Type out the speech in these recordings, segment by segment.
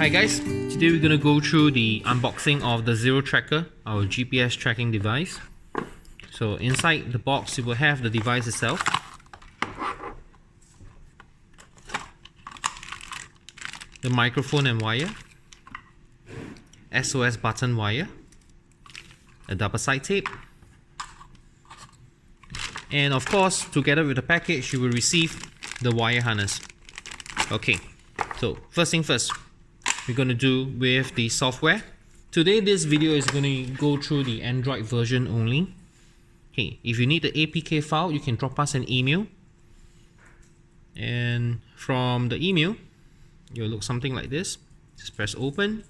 Hi guys, today we're going to go through the unboxing of the ZEROTRK, our GPS tracking device. So inside the box you will have the device itself, the microphone and wire, SOS button wire, a double side tape, and of course together with the package you will receive the wire harness. Okay, so first thing first, we're going to do with the software. Today this video is going to go through the Android version only. Okay, if you need the APK file, you can drop us an email, and from the email it will look something like this. Just press open,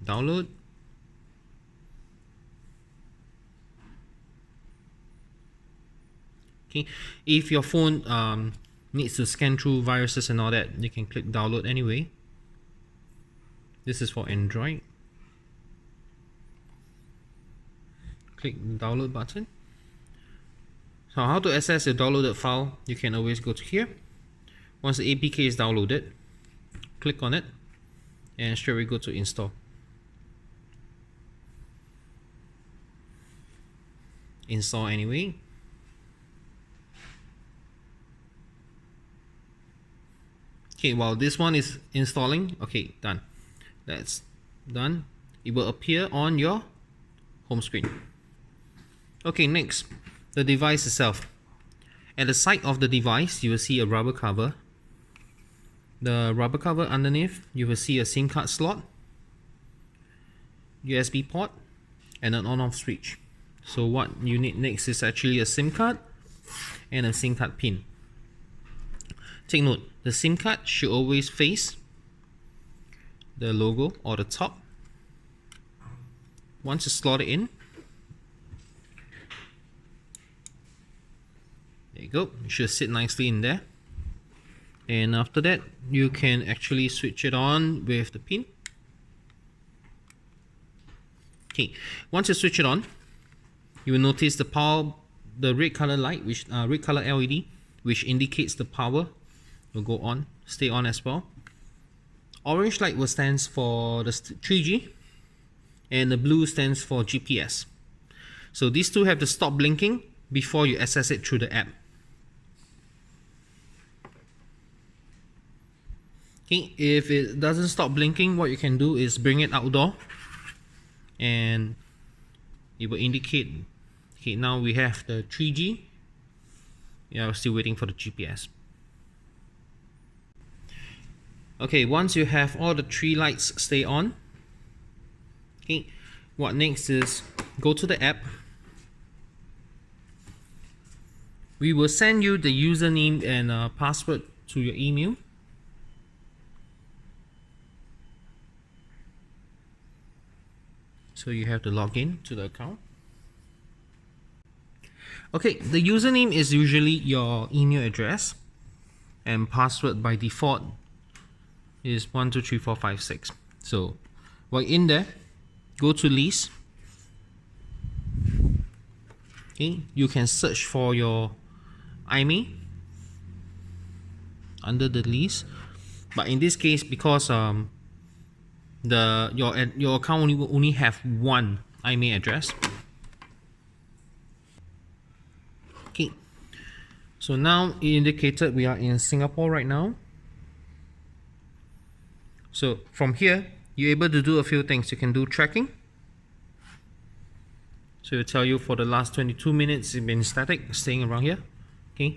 download, okay. If your phone needs to scan through viruses and all that, you can click download anyway. This is for Android. Click the download button. So how to access your downloaded file, you can always go to here. Once the APK is downloaded, click on it and straight away go to install. Install anyway. Okay, while this one is installing, okay, done. That's done. It will appear on your home screen. Okay, next, the device itself. At the side of the device, you will see a rubber cover. The rubber cover underneath, you will see a SIM card slot, USB port, and an on-off switch. So what you need next is actually a SIM card and a SIM card pin. Take note, the SIM card should always face the logo or the top. Once you slot it in, there you go, it should sit nicely in there. And after that, you can actually switch it on with the pin. Okay, once you switch it on, you will notice the red color light, which red color LED, which indicates the power will go on, stay on as well. Orange light will stands for the 3G, and the blue stands for GPS. So these two have to stop blinking before you access it through the app. Okay, if it doesn't stop blinking, what you can do is bring it outdoor and it will indicate, okay, now we have the 3G. Yeah, we're still waiting for the GPS. Okay, once you have all the three lights stay on, okay, what next is go to the app. We will send you the username and password to your email. So you have to log in to the account. Okay, the username is usually your email address, and password by default is 123456. So while in there, go to lease. Okay, you can search for your IMEI under the lease, but in this case, because your account will only have one IMEI address. Okay, so now it indicated we are in Singapore right now. So from here, you're able to do a few things. You can do tracking. So it'll tell you for the last 22 minutes it's been static, staying around here. Okay.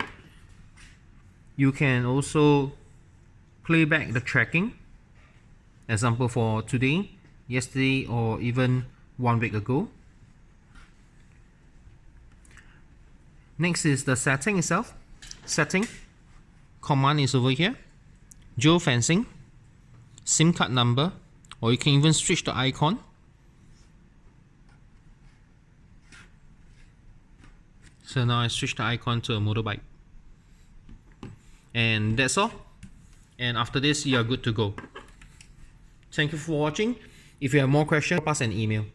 You can also play back the tracking. Example for today, yesterday, or even 1 week ago. Next is the setting itself. Setting. Command is over here. Geofencing. SIM card number, or you can even switch the icon. So now I switch the icon to a motorbike. And that's all. And after this, you are good to go. Thank you for watching. If you have more questions, pass an email.